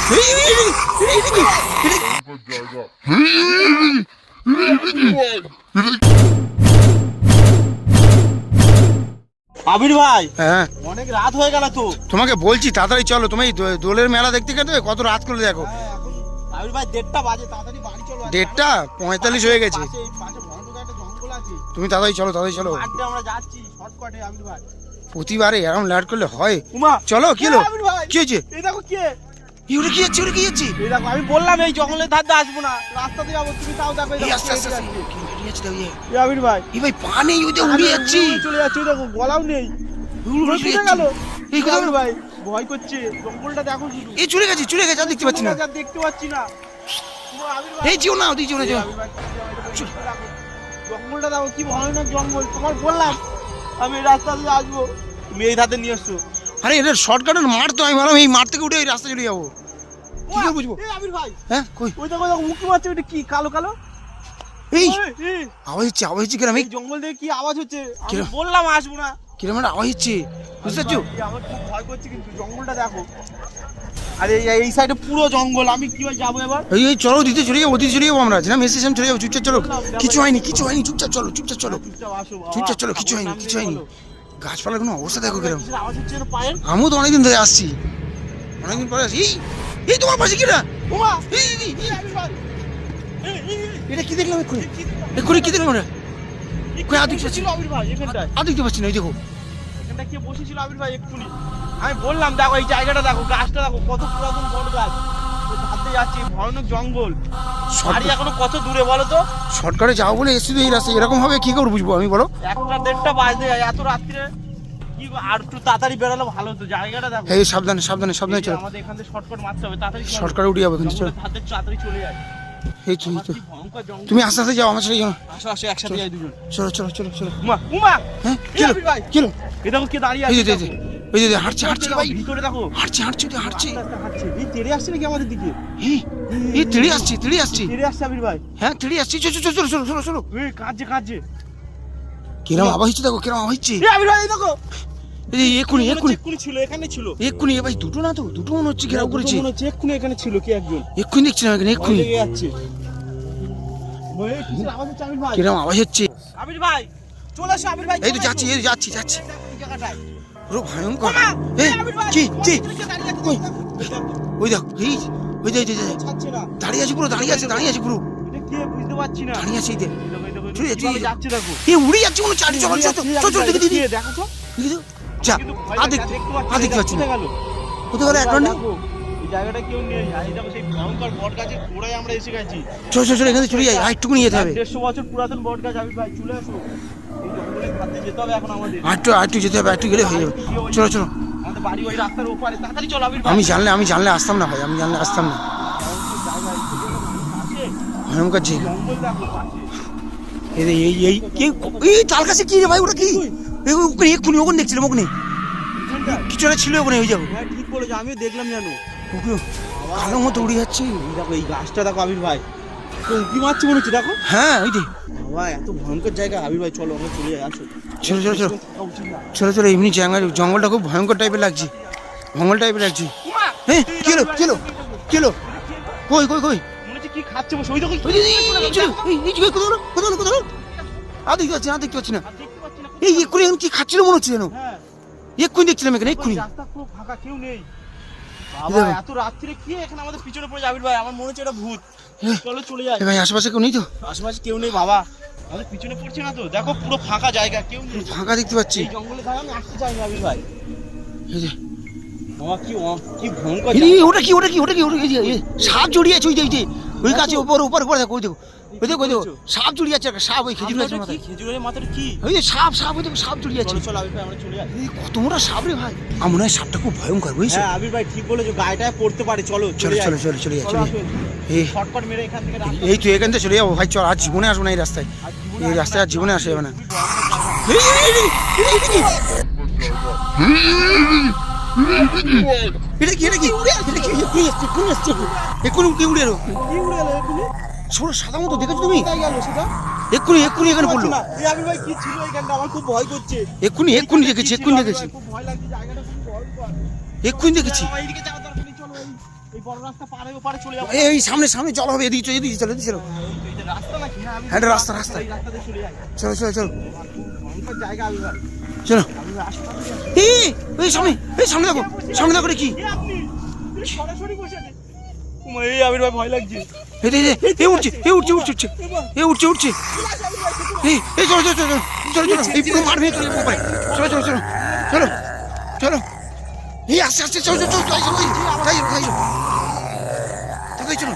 আবির ভাই, হ্যাঁ অনেক রাত হয়ে গেল তো। তোমাকে বলছি তাড়াতাড়ি চলো, তুমি দোলের মেলা দেখতে গেলে কত রাত করে দেখো। আবির ভাই 1:30 বাজে, তাড়াতাড়ি বাড়ি চলো। 1:45 হয়ে গেছে। পাশে ভয়ানক একটা জঙ্গল আছে, তুমি তাড়াতাড়ি চলো আড্ডে আমরা যাচ্ছি শর্টকাটে। আবির ভাই প্রতিবারে এরকম লেট করলে হয়? উমা চলো। কি হলো? আবির ভাই, কি হয়েছে? এই দেখো কে। ওরে কি যাচ্ছে? এই দেখো, আমি বললাম এই জঙ্গলের ধারে আসবো না, রাস্তাতে যাবো। তুমি তাও দেখো এই দেখো আস্তে আস্তে এই আবির ভাই, এই ভাই পা নেই, ওই যে উড়ে যাচ্ছি। চলে যাচ্ছে, দেখো গলাও নেই, উড়ে গেল। এই কথা আবির ভাই, ভয় করছে। জঙ্গলটা দেখো শুধু। এই চলে গেছে আর দেখতে পাচ্ছি না। দেখতে পাচ্ছি না। আবির ভাই, এই যেও না, ওদিকে যেও না, যেও। আবির ভাই, জঙ্গলটা দেখো কি ভয়ানক জঙ্গল। তোমার বললাম আমি এই রাস্তা দিয়ে আসবো, তুমি এই ধাতে নিয়ে এসছো। আরে এটা শর্টকাটের মাঠ তো, আমি ভাবলাম এই মাঠ থেকে উঠে ওই রাস্তা চলে যাবো। কি করে বুঝবো? এই আবির ভাই, হ্যাঁ কই? ওই দেখো উঁকি মারছে, ওটা কি কালো কালো? এই এই আওয়াজ হচ্ছে কিরম? এই জঙ্গল থেকে কি আওয়াজ হচ্ছে? আমি কিরম? বললাম আসবো না। কিরম একটা আওয়াজ হচ্ছে, বুঝতে পারছো? আমার খুব ভয় করছে, কিন্তু জঙ্গলটা দেখো। আরে এই সাইডে পুরো জঙ্গল, আমি কিভাবে যাবো এবার? এই চলো, ওদিকে চলে যাবো আমরা। না মেসেজ চলে যাবো, চুপচাপ চলো। কিছু হয়নি, চুপচাপ চলো। চুপচাপ আসো বাবা। চুপচাপ চলো, কিছু হয়নি। গাছপালার কোনো অবস্থা দেখো কিরম। কিসের আওয়াজ হচ্ছে না পায়ের? আমিও তো অনেকদিন ধরে আসছি, অনেকদিন পরে আসছি। এই তোমার পাশে কিনা? ওমা, এই আবির ভাই, এটা কি দেখলাম এক্ষুনি কি দেখলাম? কই আদিক ছিল আবির ভাই এখানটায়। দেখতে পাচ্ছি না, এই দেখো। এখানটা কে বসেছিল আবির ভাই এক্ষুনি? আমি বললাম দেখো এই জায়গাটা দেখো, গাছটা দেখো কত পুরাতন বট গাছ। হাতে যাচ্ছি, ভয়ানক জঙ্গল। বাড়ি এখনো কত দূরে বলো তো? শর্টকাটে যাও বলে এসে তো এই রাস্তায় এরকম হবে, কি করে বুঝবো আমি বলো? 1:30 বাজতে যায় এত রাত্রে। কি আর একটু তাড়াতাড়ি বেরোলে ভালো হতো। জায়গাটা দেখো। এই সাবধানে চলো। আমাদের এখান থেকে শর্টকাট মারতে হবে, তাড়াতাড়ি চলো। শর্টকাটে উঠে যাবো এখান থেকে, চলো। হাতে তাড়াতাড়ি চলে যায়। এই তো কি ভয়ঙ্কর জঙ্গল। তুমি আস্তে যাও, আমার সাথে যাও। আসো একসাথে যাই দুজন। চলো। উমা, হ্যাঁ এই আবির ভাই, কি হলো? এই দেখো কে দাঁড়িয়ে এই আছে। যে ওই যে হাঁটছে ভাই, ভিতরে দেখো। হাঁটছে। আস্তে আস্তে হাঁটছে। এই তেড়ে আসছে নাকি আমাদের দিকে? এই তেড়ে আসছে। তেড়ে আসছে আবির ভাই। হ্যাঁ তেড়ে আসছে। চলো। এই কাঁদছে। কিরম আওয়াজ হচ্ছে দেখো, কিরম আওয়াজ হচ্ছে। এই আবির ভাই, এই দেখো। এই এক্ষুনি ছিল, এখানে ছিল। এক্ষুনি ভাই, দুটো না তো, দুটো মনে হচ্ছে ঘেরাও করেছে। মনে হচ্ছে এক্ষুনি এখানে ছিল কে একজন। এক্ষুনি দেখছিলাম এখানে, এক্ষুনি লেগে যাচ্ছে। ওই কিসের আওয়াজ হচ্ছে আবির ভাই? কিরম আওয়াজ হচ্ছে। আবির ভাই চলে আসো আবির ভাই। এই তো যাচ্ছি। এই জায়গাটায়। পুরো ভয়ঙ্কর। এই আবির ভাই, কি কই? ওই দেখ, ওই যে ছাড়ছে না। দাঁড়িয়ে আছে পুরো, দাঁড়িয়ে আছে পুরো, এটা কে বুঝতে পারছি না। দাঁড়িয়ে আছে। এই দেখ, কিভাবে যাচ্ছে দেখো। এই উড়ে যাচ্ছে মনে হচ্ছে। চল দেখে দিদি, দেখো তো। যা কিন্তু ভয় দেখতে পাচ্ছি না। গেল। কোথায় গেল? এক রাউন্ডে এই জায়গাটা কেউ নেই। এই দেখো সেই ভয়ঙ্কর বট গাছের গোড়ায় আমরা এসে গেছি। চল এখান থেকে চলে যাই, আর একটুকুনি যেতে হবে। 150 বছর পুরাতন বট গাছ আবির ভাই, চলে আসো। এই জঙ্গলের ধারে যেতে হবে এখন আমাদের। একটু যেতে হবে, একটু গেলে হয়ে যাবে। চলো। আমাদের বাড়ি ওই রাস্তার ওপারে, তাড়াতাড়ি চল আবির ভাই। আমি জানলে আসতাম না ভাই, আসতাম না। ভয়ঙ্কর যে জঙ্গল দেখো পাশে। এই তাল গাছে কি রে ভাই? ওটা কি? এক্ষুনি ওখানে দেখছিলাম, ওখানে কিছু একটা ছিল ওখানে, ওই যাবো। হ্যাঁ ঠিক বলেছো, আমিও দেখলাম জানো। কালো মতো উড়ে যাচ্ছে। এই দেখো এই গাছটা দেখো আবির ভাই, তো উঁকি মারছে মনে হচ্ছে দেখো। হ্যাঁ ওই যে বাবা, এত ভয়ঙ্কর জায়গা। আবির ভাই চলো আমরা চলে যাই, আসো। চলো। এমনি জঙ্গলটা খুব ভয়ঙ্কর টাইপের লাগছে, হ্যাঁ কি হলো? কই মনে হচ্ছে কি খাচ্ছে বসে। ওই দেখো কোথাও দেখতে পাচ্ছি না। এই এক্ষুনি কি খাচ্ছিল মনে হচ্ছে যেন। এক্ষুনি দেখছিলাম এখানে, রাস্তা পুরো ফাঁকা, কেউ নেই। বাবা এত রাত্রিরে কি এখানে আমাদের পিছনে পড়ে যাবির ভাই? আমার মনে হচ্ছে এটা ভূত। চলো চলে যাই। ভাই আশেপাশে কেউ নেই তো? আশেপাশে কেউ নেই বাবা, আমাদের পিছনে পড়ছে না তো। দেখো পুরো ফাঁকা জায়গা, কেউ নেই। ফাঁকা দেখতে পাচ্ছি। এই জঙ্গলে ধারে আমি আসতে চাই না আবির ভাই। এই যে বাবা কি ভয়ঙ্কর। ওটা কি? সাপ জড়িয়ে আছে ওই গাছে উপর দেখো। ওই দেখো সাপ জড়িয়ে আছে, সাপ ওই খেজুর গাছের মাথায়। খেজুরের মাথায় কি? ওই যে সাপ ওই দেখো, সাপ জড়িয়ে আছে। চলো আবির ভাই আমরা চলে যাই। কত মোটা সাপ রে ভাই। আমার মনে হয় সাপটা খুব ভয়ঙ্কর, বুঝছো? হ্যাঁ আবির ভাই ঠিক বলেছো, গায়েটায় পড়তে পারে। চলো চলো। শর্টকাট মেরে এখান থেকে। এই তো এখান থেকে চলে যাবো ভাই, চল। আর জীবনে আসবো না এই রাস্তায়, আর জীবনে আসে যাবে না। এটা কি? এক্ষুনি উড়ে এলো। ছোট সাদা মতো দেখেছো তুমি? এক্ষুনি এখানে পড়লো। আবির ভাই কি ছিল এখানটা? আমার খুব ভয় করছে। এক্ষুনি দেখেছি। খুব ভয় লাগছে, জায়গাটা খুব ভয়ঙ্কর। এক্ষুনি দেখেছি। এইদিকে যাওয়ার দরকার নেই, চলো। এই বড় রাস্তা পারে ওপারে চলে যাবো। এই সামনে সামনে জল হবে, এদিকে চলো এদিকে চলো এদিকে চলো। এই যে রাস্তা নাকি? হ্যাঁ আমি হ্যাঁ, এটা রাস্তা, রাস্তা। এই রাস্তাতে চলে যাই। চলো চলো চলো ভয়ঙ্কর জায়গা আবির ভাই। চলো। আবির ভাই আসতে এই সামনে, এই সামনে দেখো, সামনে দেখো এটা কি? আপনি সরাসরি বসে আছে। এই আবির ভাই ভয় লাগছে। এই উঠছে, এই উঠছে উঠছে উঠছে, এই উঠছে উঠছে। এই চলো চলো চলো চলো চলো, এই পুরো মার ভেঙে চলে যাবো উপরে। চলো চলো চলো চলো চলো। এই আস্তে আস্তে চলো চলো চলো, তাই চলো তাই চলো তাই চলো।